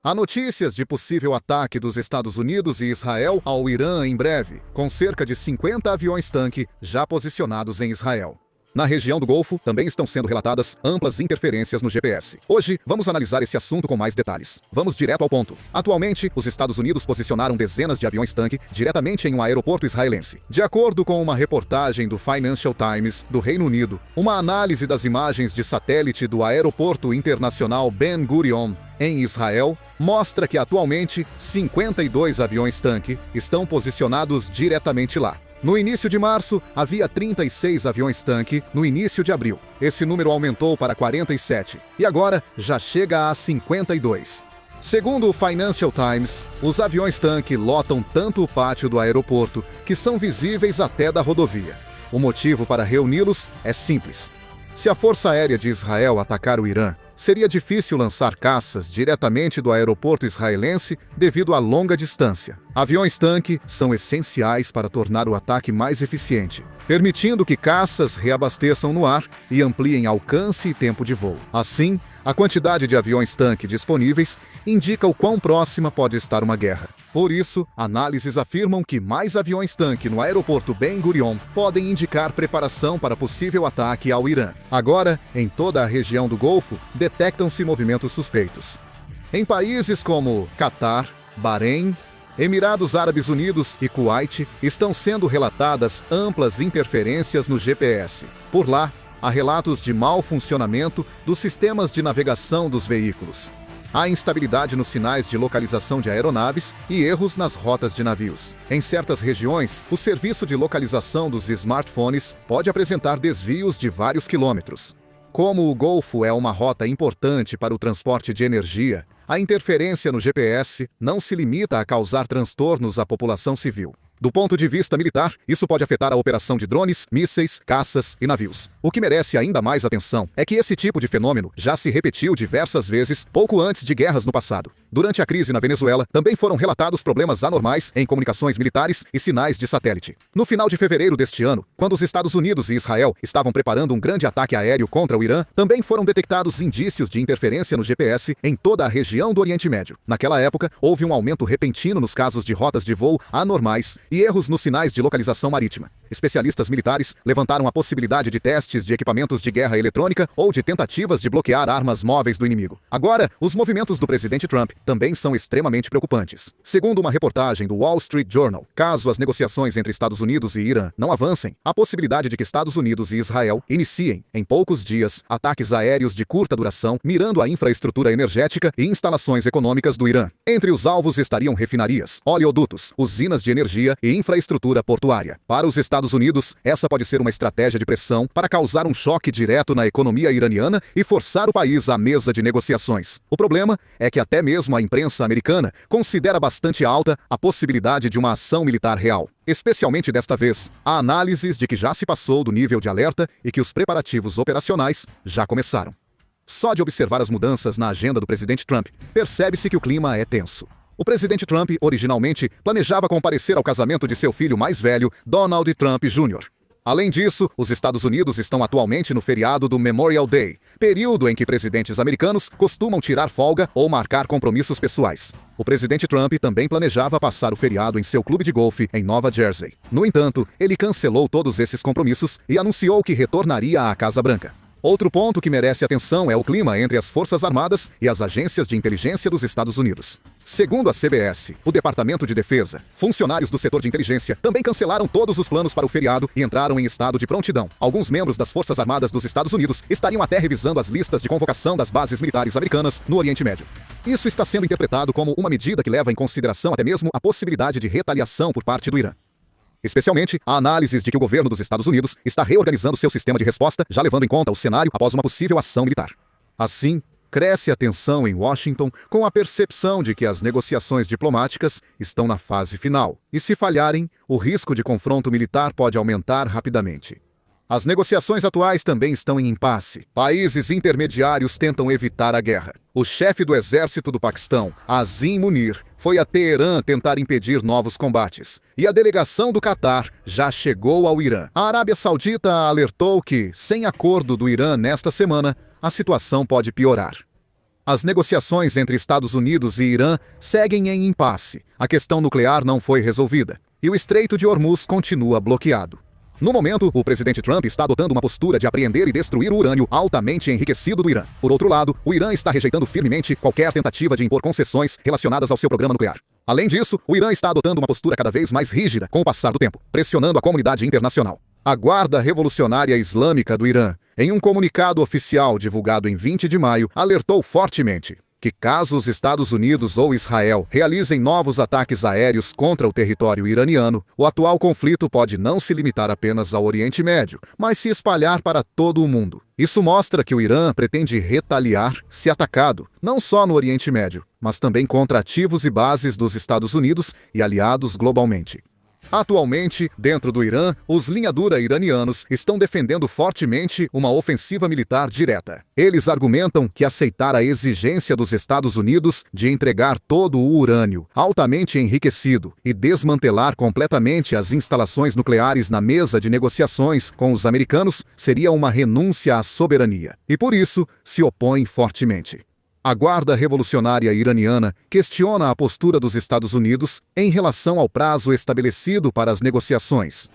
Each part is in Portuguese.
Há notícias de possível ataque dos Estados Unidos e Israel ao Irã em breve, com cerca de 50 aviões-tanque já posicionados em Israel. Na região do Golfo, também estão sendo relatadas amplas interferências no GPS. Hoje, vamos analisar esse assunto com mais detalhes. Vamos direto ao ponto. Atualmente, os Estados Unidos posicionaram dezenas de aviões-tanque diretamente em um aeroporto israelense. De acordo com uma reportagem do Financial Times, do Reino Unido, uma análise das imagens de satélite do Aeroporto Internacional Ben Gurion, em Israel, mostra que atualmente 52 aviões-tanque estão posicionados diretamente lá. No início de março, havia 36 aviões-tanque no início de abril. Esse número aumentou para 47 e agora já chega a 52. Segundo o Financial Times, os aviões-tanque lotam tanto o pátio do aeroporto que são visíveis até da rodovia. O motivo para reuni-los é simples. Se a Força Aérea de Israel atacar o Irã, seria difícil lançar caças diretamente do aeroporto israelense devido à longa distância. Aviões-tanque são essenciais para tornar o ataque mais eficiente, permitindo que caças reabasteçam no ar e ampliem alcance e tempo de voo. Assim, a quantidade de aviões-tanque disponíveis indica o quão próxima pode estar uma guerra. Por isso, análises afirmam que mais aviões-tanque no aeroporto Ben Gurion podem indicar preparação para possível ataque ao Irã. Agora, em toda a região do Golfo, detectam-se movimentos suspeitos. Em países como Catar, Bahrein, Emirados Árabes Unidos e Kuwait, estão sendo relatadas amplas interferências no GPS. Por lá, há relatos de mau funcionamento dos sistemas de navegação dos veículos. Há instabilidade nos sinais de localização de aeronaves e erros nas rotas de navios. Em certas regiões, o serviço de localização dos smartphones pode apresentar desvios de vários quilômetros. Como o Golfo é uma rota importante para o transporte de energia, a interferência no GPS não se limita a causar transtornos à população civil. Do ponto de vista militar, isso pode afetar a operação de drones, mísseis, caças e navios. O que merece ainda mais atenção é que esse tipo de fenômeno já se repetiu diversas vezes pouco antes de guerras no passado. Durante a crise na Venezuela, também foram relatados problemas anormais em comunicações militares e sinais de satélite. No final de fevereiro deste ano, quando os Estados Unidos e Israel estavam preparando um grande ataque aéreo contra o Irã, também foram detectados indícios de interferência no GPS em toda a região do Oriente Médio. Naquela época, houve um aumento repentino nos casos de rotas de voo anormais e erros nos sinais de localização marítima. Especialistas militares levantaram a possibilidade de testes de equipamentos de guerra eletrônica ou de tentativas de bloquear armas móveis do inimigo. Agora, os movimentos do presidente Trump também são extremamente preocupantes. Segundo uma reportagem do Wall Street Journal, caso as negociações entre Estados Unidos e Irã não avancem, há possibilidade de que Estados Unidos e Israel iniciem, em poucos dias, ataques aéreos de curta duração, mirando a infraestrutura energética e instalações econômicas do Irã. Entre os alvos estariam refinarias, oleodutos, usinas de energia e infraestrutura portuária. Para os Estados Unidos, essa pode ser uma estratégia de pressão para causar um choque direto na economia iraniana e forçar o país à mesa de negociações. O problema é que até mesmo a imprensa americana considera bastante alta a possibilidade de uma ação militar real. Especialmente desta vez, há análises de que já se passou do nível de alerta e que os preparativos operacionais já começaram. Só de observar as mudanças na agenda do presidente Trump, percebe-se que o clima é tenso. O presidente Trump, originalmente, planejava comparecer ao casamento de seu filho mais velho, Donald Trump Jr. Além disso, os Estados Unidos estão atualmente no feriado do Memorial Day, período em que presidentes americanos costumam tirar folga ou marcar compromissos pessoais. O presidente Trump também planejava passar o feriado em seu clube de golfe em Nova Jersey. No entanto, ele cancelou todos esses compromissos e anunciou que retornaria à Casa Branca. Outro ponto que merece atenção é o clima entre as Forças Armadas e as agências de inteligência dos Estados Unidos. Segundo a CBS, o Departamento de Defesa, funcionários do setor de inteligência também cancelaram todos os planos para o feriado e entraram em estado de prontidão. Alguns membros das Forças Armadas dos Estados Unidos estariam até revisando as listas de convocação das bases militares americanas no Oriente Médio. Isso está sendo interpretado como uma medida que leva em consideração até mesmo a possibilidade de retaliação por parte do Irã. Especialmente, há análises de que o governo dos Estados Unidos está reorganizando seu sistema de resposta, já levando em conta o cenário após uma possível ação militar. Assim, cresce a tensão em Washington com a percepção de que as negociações diplomáticas estão na fase final, e se falharem, o risco de confronto militar pode aumentar rapidamente. As negociações atuais também estão em impasse. Países intermediários tentam evitar a guerra. O chefe do exército do Paquistão, Azim Munir, foi a Teherã tentar impedir novos combates. E a delegação do Catar já chegou ao Irã. A Arábia Saudita alertou que, sem acordo do Irã nesta semana, a situação pode piorar. As negociações entre Estados Unidos e Irã seguem em impasse. A questão nuclear não foi resolvida e o Estreito de Hormuz continua bloqueado. No momento, o presidente Trump está adotando uma postura de apreender e destruir o urânio altamente enriquecido do Irã. Por outro lado, o Irã está rejeitando firmemente qualquer tentativa de impor concessões relacionadas ao seu programa nuclear. Além disso, o Irã está adotando uma postura cada vez mais rígida com o passar do tempo, pressionando a comunidade internacional. A Guarda Revolucionária Islâmica do Irã, em um comunicado oficial divulgado em 20 de maio, alertou fortemente que caso os Estados Unidos ou Israel realizem novos ataques aéreos contra o território iraniano, o atual conflito pode não se limitar apenas ao Oriente Médio, mas se espalhar para todo o mundo. Isso mostra que o Irã pretende retaliar se atacado, não só no Oriente Médio, mas também contra ativos e bases dos Estados Unidos e aliados globalmente. Atualmente, dentro do Irã, os linha-dura iranianos estão defendendo fortemente uma ofensiva militar direta. Eles argumentam que aceitar a exigência dos Estados Unidos de entregar todo o urânio altamente enriquecido e desmantelar completamente as instalações nucleares na mesa de negociações com os americanos seria uma renúncia à soberania, e por isso se opõem fortemente. A Guarda Revolucionária Iraniana questiona a postura dos Estados Unidos em relação ao prazo estabelecido para as negociações.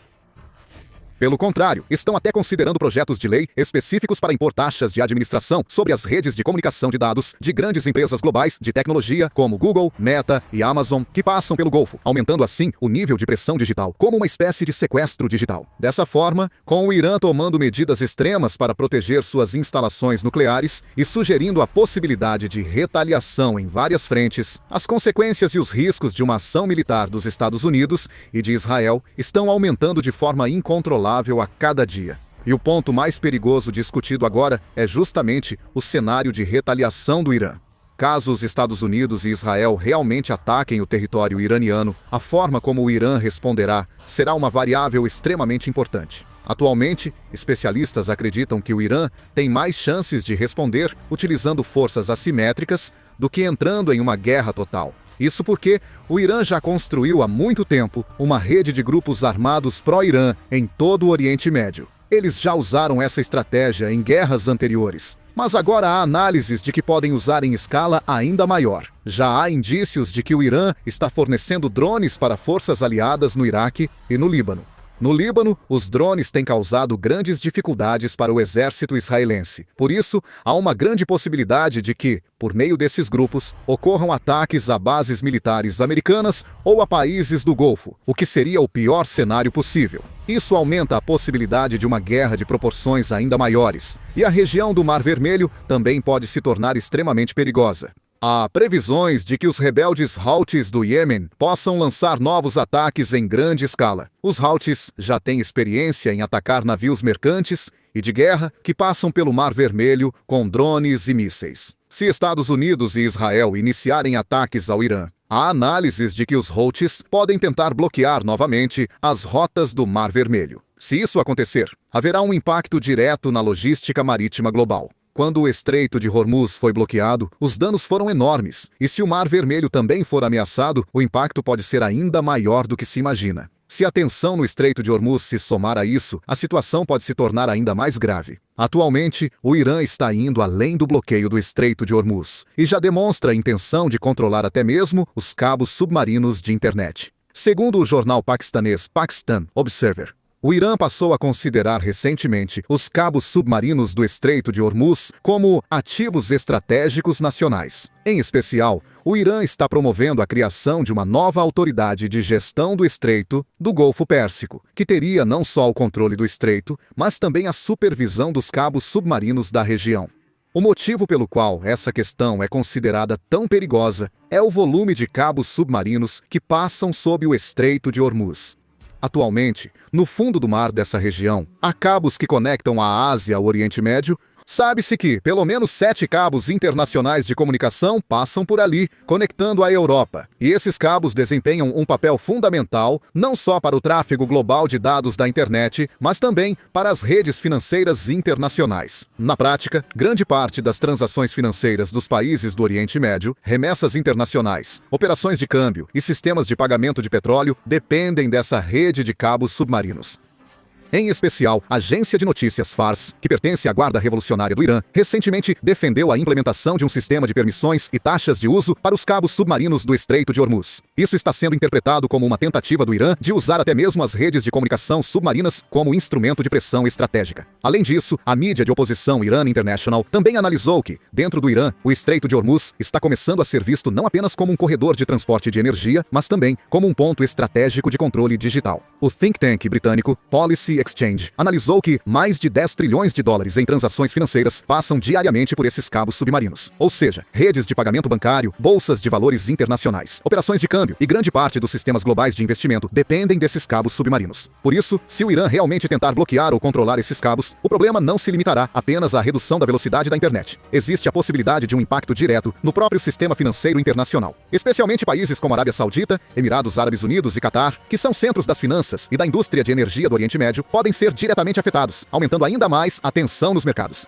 Pelo contrário, estão até considerando projetos de lei específicos para impor taxas de administração sobre as redes de comunicação de dados de grandes empresas globais de tecnologia como Google, Meta e Amazon, que passam pelo Golfo, aumentando assim o nível de pressão digital, como uma espécie de sequestro digital. Dessa forma, com o Irã tomando medidas extremas para proteger suas instalações nucleares e sugerindo a possibilidade de retaliação em várias frentes, as consequências e os riscos de uma ação militar dos Estados Unidos e de Israel estão aumentando de forma incontrolável a cada dia. E o ponto mais perigoso discutido agora é justamente o cenário de retaliação do Irã. Caso os Estados Unidos e Israel realmente ataquem o território iraniano, a forma como o Irã responderá será uma variável extremamente importante. Atualmente, especialistas acreditam que o Irã tem mais chances de responder utilizando forças assimétricas do que entrando em uma guerra total. Isso porque o Irã já construiu há muito tempo uma rede de grupos armados pró-Irã em todo o Oriente Médio. Eles já usaram essa estratégia em guerras anteriores, mas agora há análises de que podem usar em escala ainda maior. Já há indícios de que o Irã está fornecendo drones para forças aliadas no Iraque e no Líbano. No Líbano, os drones têm causado grandes dificuldades para o exército israelense. Por isso, há uma grande possibilidade de que, por meio desses grupos, ocorram ataques a bases militares americanas ou a países do Golfo, o que seria o pior cenário possível. Isso aumenta a possibilidade de uma guerra de proporções ainda maiores, e a região do Mar Vermelho também pode se tornar extremamente perigosa. Há previsões de que os rebeldes Houthis do Iêmen possam lançar novos ataques em grande escala. Os Houthis já têm experiência em atacar navios mercantes e de guerra que passam pelo Mar Vermelho com drones e mísseis. Se Estados Unidos e Israel iniciarem ataques ao Irã, há análises de que os Houthis podem tentar bloquear novamente as rotas do Mar Vermelho. Se isso acontecer, haverá um impacto direto na logística marítima global. Quando o Estreito de Hormuz foi bloqueado, os danos foram enormes, e se o Mar Vermelho também for ameaçado, o impacto pode ser ainda maior do que se imagina. Se a tensão no Estreito de Hormuz se somar a isso, a situação pode se tornar ainda mais grave. Atualmente, o Irã está indo além do bloqueio do Estreito de Hormuz, e já demonstra a intenção de controlar até mesmo os cabos submarinos de internet. Segundo o jornal paquistanês Pakistan Observer, o Irã passou a considerar recentemente os cabos submarinos do Estreito de Hormuz como ativos estratégicos nacionais. Em especial, o Irã está promovendo a criação de uma nova autoridade de gestão do Estreito do Golfo Pérsico, que teria não só o controle do Estreito, mas também a supervisão dos cabos submarinos da região. O motivo pelo qual essa questão é considerada tão perigosa é o volume de cabos submarinos que passam sob o Estreito de Hormuz. Atualmente, no fundo do mar dessa região, há cabos que conectam a Ásia ao Oriente Médio. Sabe-se que pelo menos 7 cabos internacionais de comunicação passam por ali, conectando a Europa. E esses cabos desempenham um papel fundamental não só para o tráfego global de dados da internet, mas também para as redes financeiras internacionais. Na prática, grande parte das transações financeiras dos países do Oriente Médio, remessas internacionais, operações de câmbio e sistemas de pagamento de petróleo dependem dessa rede de cabos submarinos. Em especial, a agência de notícias Fars, que pertence à Guarda Revolucionária do Irã, recentemente defendeu a implementação de um sistema de permissões e taxas de uso para os cabos submarinos do Estreito de Hormuz. Isso está sendo interpretado como uma tentativa do Irã de usar até mesmo as redes de comunicação submarinas como instrumento de pressão estratégica. Além disso, a mídia de oposição Iran International também analisou que, dentro do Irã, o Estreito de Hormuz está começando a ser visto não apenas como um corredor de transporte de energia, mas também como um ponto estratégico de controle digital. O think tank britânico Policy Exchange analisou que mais de 10 trilhões de dólares em transações financeiras passam diariamente por esses cabos submarinos. Ou seja, redes de pagamento bancário, bolsas de valores internacionais, operações de câmbio e grande parte dos sistemas globais de investimento dependem desses cabos submarinos. Por isso, se o Irã realmente tentar bloquear ou controlar esses cabos, o problema não se limitará apenas à redução da velocidade da internet. Existe a possibilidade de um impacto direto no próprio sistema financeiro internacional, especialmente países como Arábia Saudita, Emirados Árabes Unidos e Catar, que são centros das finanças e da indústria de energia do Oriente Médio, podem ser diretamente afetados, aumentando ainda mais a tensão nos mercados.